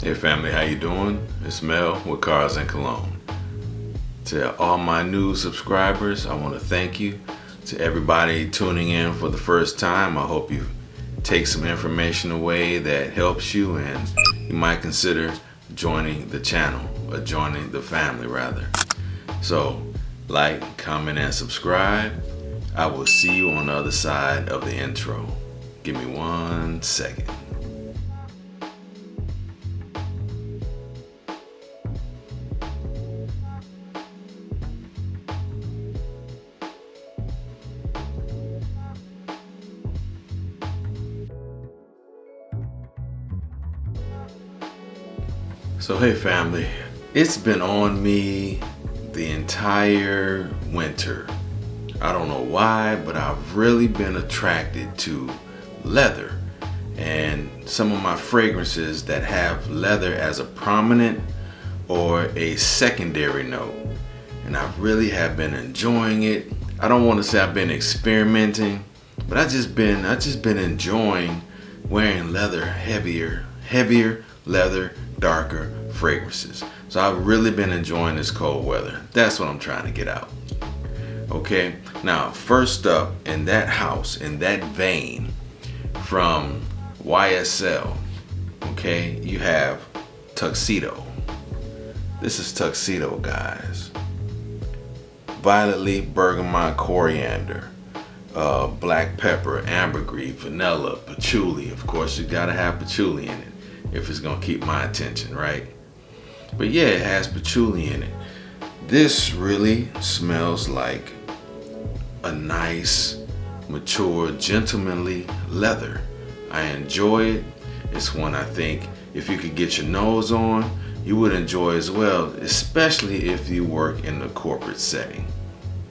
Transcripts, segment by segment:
Hey family, how you doing? It's Mel with Cars and Cologne. To all my new subscribers, I want to thank you. To everybody tuning in for the first time, I hope you take some information away that helps you and you might consider joining the channel, or joining the family rather. So, like, comment, and subscribe. I will see you on the other side of the intro. Give me 1 second. So hey family, it's been on me the entire winter. I don't know why, but I've really been attracted to leather and some of my fragrances that have leather as a prominent or a secondary note. And I really have been enjoying it. I don't want to say I've been experimenting, but I've just been enjoying wearing leather, heavier leather, darker fragrances. So I've really been enjoying this cold weather. That's what I'm trying to get out. Okay, now first up in that house, in that vein, from YSL, okay, you have Tuxedo. This is Tuxedo, guys. Violet leaf, bergamot, coriander, black pepper, ambergris, vanilla, patchouli. Of course, you gotta have patchouli in it if it's gonna keep my attention, right? But yeah, it has patchouli in it. This really smells like a nice, mature, gentlemanly leather. I enjoy it. It's one I think if you could get your nose on, you would enjoy as well, especially if you work in the corporate setting.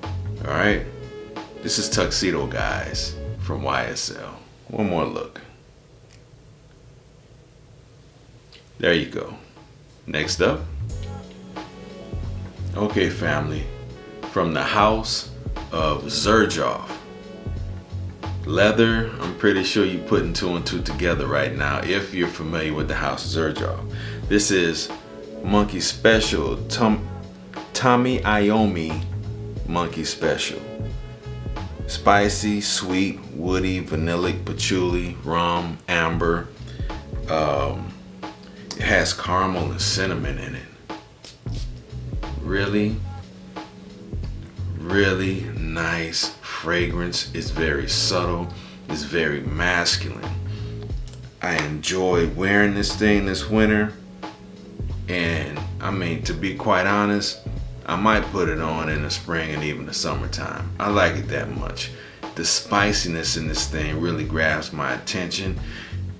All right, this is Tuxedo, guys, from YSL. One more look. There you go. Next up. Okay, family, from the house of Xerjoff. Leather, I'm pretty sure you're putting 2 and 2 together right now if you're familiar with the house of Xerjoff. This is Monkey Special, Tommy Iommi Monkey Special. Spicy, sweet, woody, vanillic, patchouli, rum, amber. It has caramel and cinnamon in it. Really nice fragrance. It's very subtle. It's very masculine. I enjoy wearing this thing this winter. And I mean, to be quite honest, I might put it on in the spring and even the summertime. I like it that much. The spiciness in this thing really grabs my attention.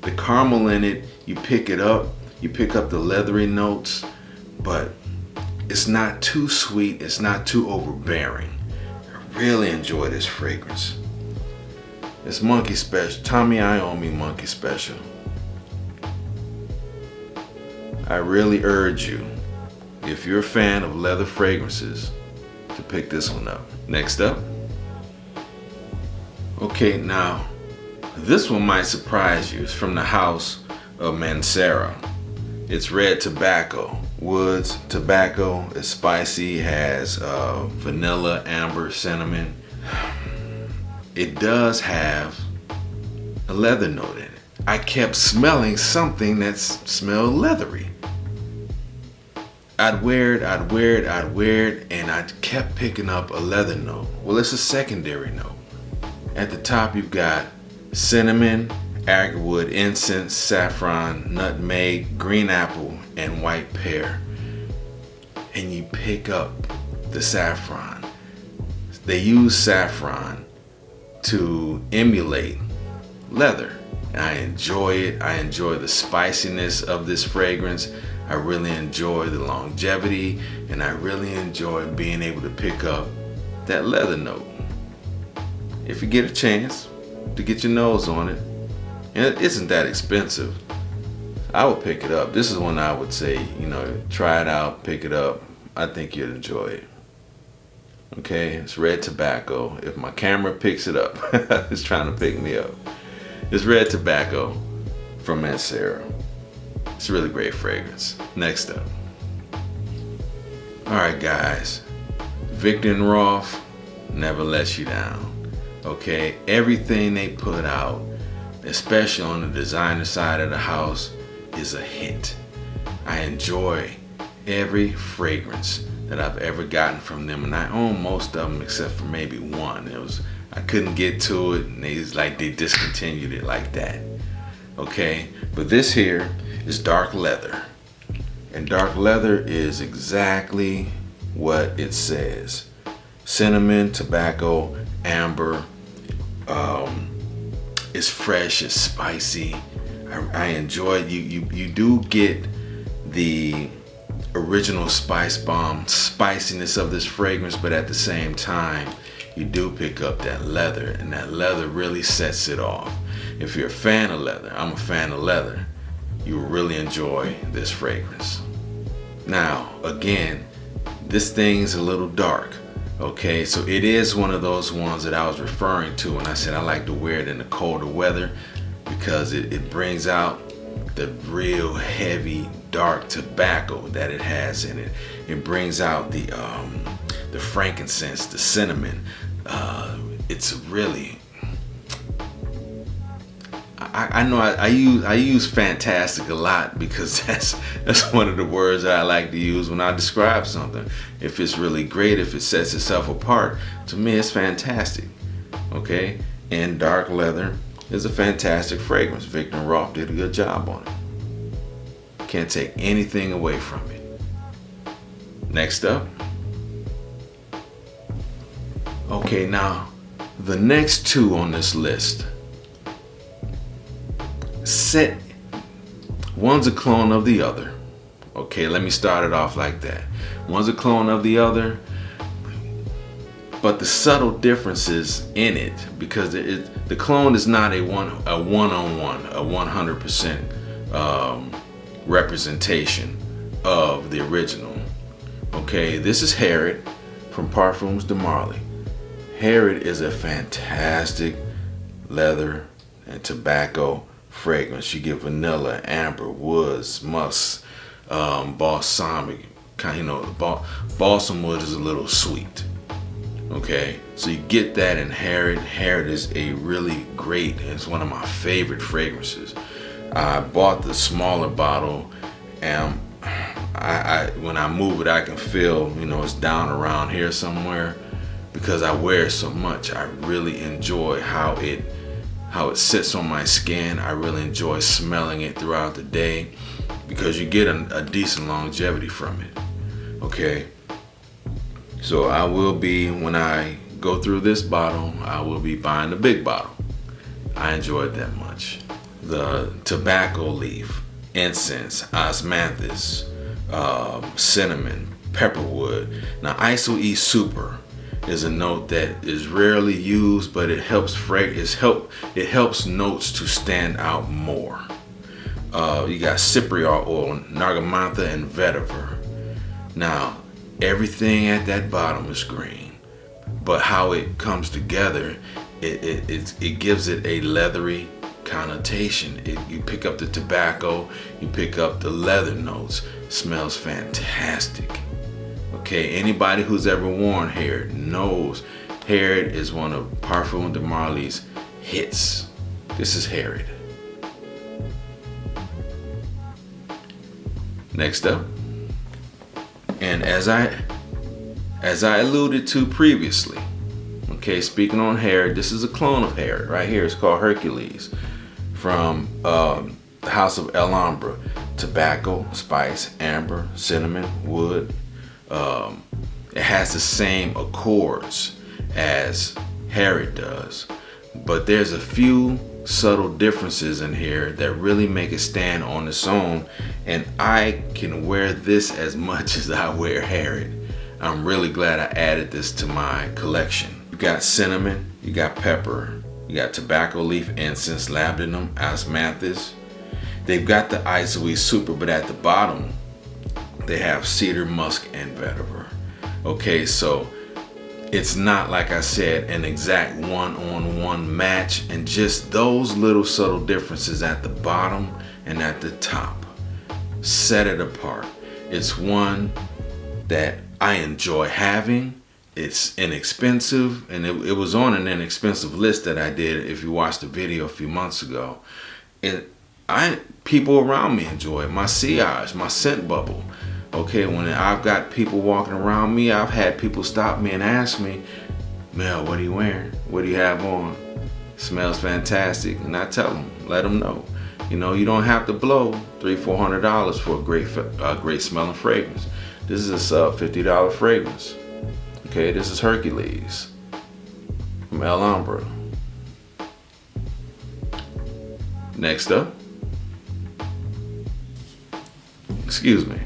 The caramel in it, you pick it up. You pick up the leathery notes, but it's not too sweet. It's not too overbearing. I really enjoy this fragrance. It's Monkey Special, Tommy Iommi Monkey Special. I really urge you, if you're a fan of leather fragrances, to pick this one up. Next up. Okay, now, this one might surprise you. It's from the house of Mancera. It's red tobacco, woods tobacco. It's spicy, has vanilla, amber, cinnamon. It does have a leather note in it. I kept smelling something that smelled leathery. I'd wear it, and I kept picking up a leather note. Well, it's a secondary note. At the top, you've got cinnamon, agarwood, incense, saffron, nutmeg, green apple, and white pear. And you pick up the saffron. They use saffron to emulate leather. And I enjoy it. I enjoy the spiciness of this fragrance. I really enjoy the longevity, and I really enjoy being able to pick up that leather note. If you get a chance to get your nose on it, and it isn't that expensive, I would pick it up. This is one I would say, try it out, pick it up. I think you'd enjoy it. Okay, it's red tobacco. If my camera picks it up, it's trying to pick me up. It's red tobacco from Mancera. It's a really great fragrance. Next up. All right, guys. Viktor and Rolf never lets you down. Okay, everything they put out, especially on the designer side of the house, is a hit. I enjoy every fragrance that I've ever gotten from them, and I own most of them except for maybe one. I couldn't get to it, and they discontinued it like that. Okay, but this here is dark leather, and dark leather is exactly what it says. Cinnamon, tobacco, amber. It's fresh, it's spicy. I enjoy it. You do get the original spice bomb spiciness of this fragrance, but at the same time you do pick up that leather, and that leather really sets it off. If you're a fan of leather, I'm a fan of leather, you will really enjoy this fragrance. Now again, this thing's a little dark. Okay, so it is one of those ones that I was referring to when I said I like to wear it in the colder weather, because it brings out the real heavy dark tobacco that it has in it. It brings out the frankincense, the cinnamon. It's really, I know I use fantastic a lot, because that's one of the words that I like to use when I describe something. If it's really great, if it sets itself apart, to me it's fantastic. Okay, and dark leather is a fantastic fragrance. Viktor and Rolf did a good job on it. Can't take anything away from it. Next up. Okay, now the next two on this list, one's a clone of the other. Okay, let me start it off like that. One's a clone of the other, but the subtle differences in it, because the clone is not a one-on-one, a 100% representation of the original. Okay, this is Herod from Parfums de Marle. Herod is a fantastic leather and tobacco fragrance. You get vanilla, amber, woods, musk, balsamic. Balsam wood is a little sweet. Okay, so you get that in Herod. Herod is a really great, it's one of my favorite fragrances. I bought the smaller bottle, and when I move it, I can feel, it's down around here somewhere, because I wear it so much. I really enjoy how it sits on my skin. I really enjoy smelling it throughout the day, because you get a decent longevity from it. Okay, so I will be, when I go through this bottle, I will be buying the big bottle. I enjoy it that much. The tobacco leaf, incense, osmanthus, cinnamon, pepperwood. Now ISO E Super is a note that is rarely used, but it helps notes to stand out more. You got cypriol oil, nargamantha, and vetiver. Now everything at that bottom is green, but how it comes together, it gives it a leathery connotation. You pick up the tobacco, you pick up the leather notes. Smells fantastic. Okay, anybody who's ever worn Herod knows Herod is one of Parfums de Marle's hits. This is Herod. Next up, and as I alluded to previously, okay, speaking on Herod, this is a clone of Herod right here. It's called Hercules from the House of El Alhambra. Tobacco, spice, amber, cinnamon, wood. It has the same accords as Herod does, but there's a few subtle differences in here that really make it stand on its own, and I can wear this as much as I wear Herod. I'm really glad I added this to my collection. You got cinnamon, you got pepper, you got tobacco leaf, incense, labdanum, osmanthus. They've got the ISO E Super, but at the bottom they have cedar, musk, and vetiver. Okay, so it's not, like I said, an exact one-on-one match, and just those little subtle differences at the bottom and at the top set it apart. It's one that I enjoy having. It's inexpensive, and it was on an inexpensive list that I did. If you watched the video a few months ago, people around me enjoy it. My CRs, my scent bubble. Okay, when I've got people walking around me, I've had people stop me and ask me, Mel, what are you wearing? What do you have on? Smells fantastic. And I tell them, let them know. You know, you don't have to blow $300-400 for a great smelling fragrance. This is a sub $50 fragrance. Okay, this is Hercules from El Hombre. Next up, excuse me,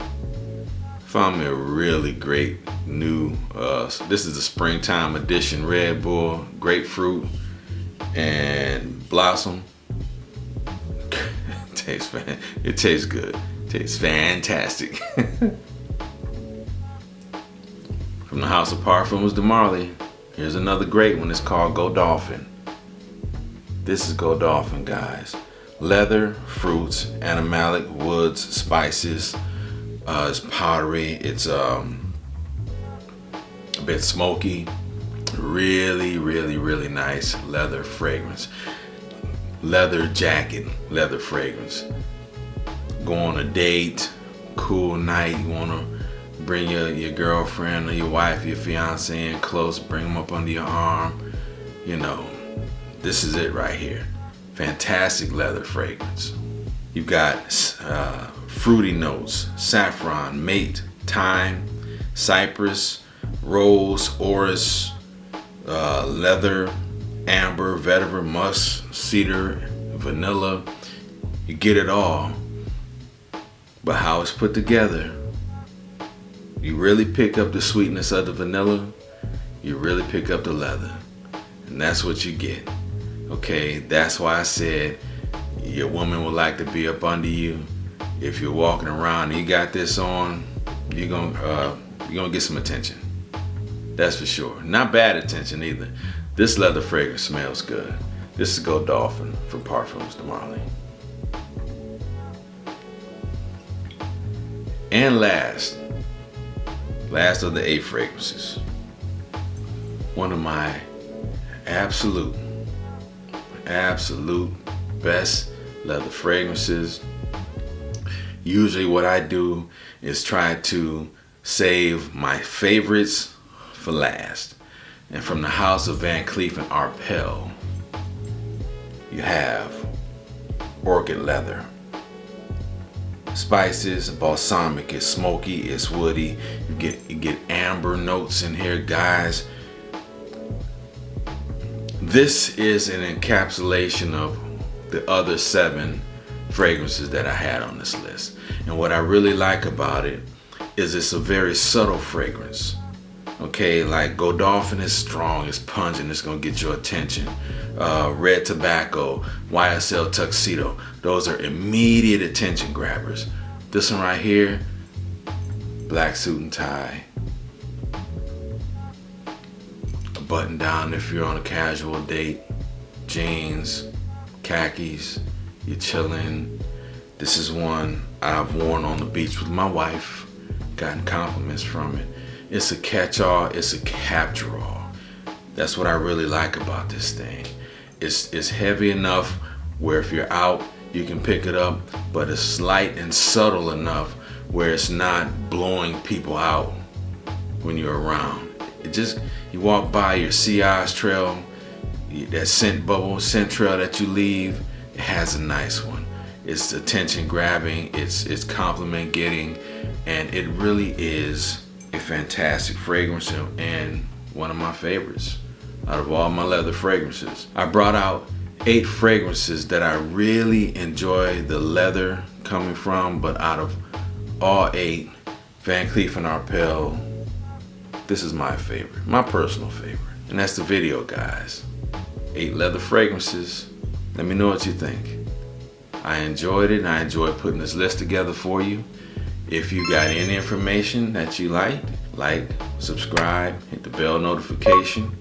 found me a really great new, this is the springtime edition Red Bull, grapefruit and blossom. It tastes good. It tastes fantastic. From the House of Parfums de Malle, here's another great one. It's called Godolphin. This is Godolphin, guys. Leather, fruits, animalic, woods, spices. It's powdery. It's a bit smoky. Really, really, really nice leather fragrance. Leather jacket, leather fragrance. Go on a date, cool night. You wanna bring your girlfriend or your wife, your fiance in close, bring them up under your arm. You know, this is it right here. Fantastic leather fragrance. You've got fruity notes, saffron, mate, thyme, cypress, rose, orris, leather, amber, vetiver, musk, cedar, vanilla. You get it all. But how it's put together, you really pick up the sweetness of the vanilla, you really pick up the leather. And that's what you get. Okay, that's why I said your woman would like to be up under you. If you're walking around and you got this on, you're gonna get some attention. That's for sure. Not bad attention either. This leather fragrance smells good. This is Godolphin from Parfums de Malle. And last of the 8 fragrances, one of my absolute best leather fragrances. Usually what I do is try to save my favorites for last. And from the house of Van Cleef and Arpels, you have Orchid leather. Spices, balsamic, it's smoky, it's woody. You get amber notes in here, guys. This is an encapsulation of the other 7 fragrances that I had on this list. And what I really like about it is it's a very subtle fragrance. Okay, like Godolphin is strong, it's pungent, it's gonna get your attention. Red Tobacco, YSL Tuxedo, those are immediate attention grabbers. This one right here, black suit and tie. A button down if you're on a casual date, jeans, khakis, you're chilling. This is one I've worn on the beach with my wife, gotten compliments from it. It's a catch-all, it's a capture-all. That's what I really like about this thing. It's heavy enough where if you're out, you can pick it up, but it's light and subtle enough where it's not blowing people out when you're around. It just, you walk by your sea eyes trail, that scent bubble, scent trail that you leave, it has a nice one. It's attention grabbing, it's compliment getting, and it really is a fantastic fragrance and one of my favorites out of all my leather fragrances. I brought out 8 fragrances that I really enjoy the leather coming from, but out of all 8, Van Cleef & Arpels, this is my favorite, my personal favorite. And that's the video, guys. 8 leather fragrances. Let me know what you think. I enjoyed it, and I enjoyed putting this list together for you. If you got any information that you like, subscribe, hit the bell notification,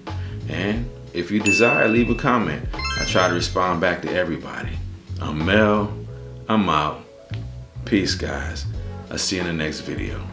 and if you desire, leave a comment. I try to respond back to everybody. I'm Mel, I'm out. Peace, guys. I'll see you in the next video.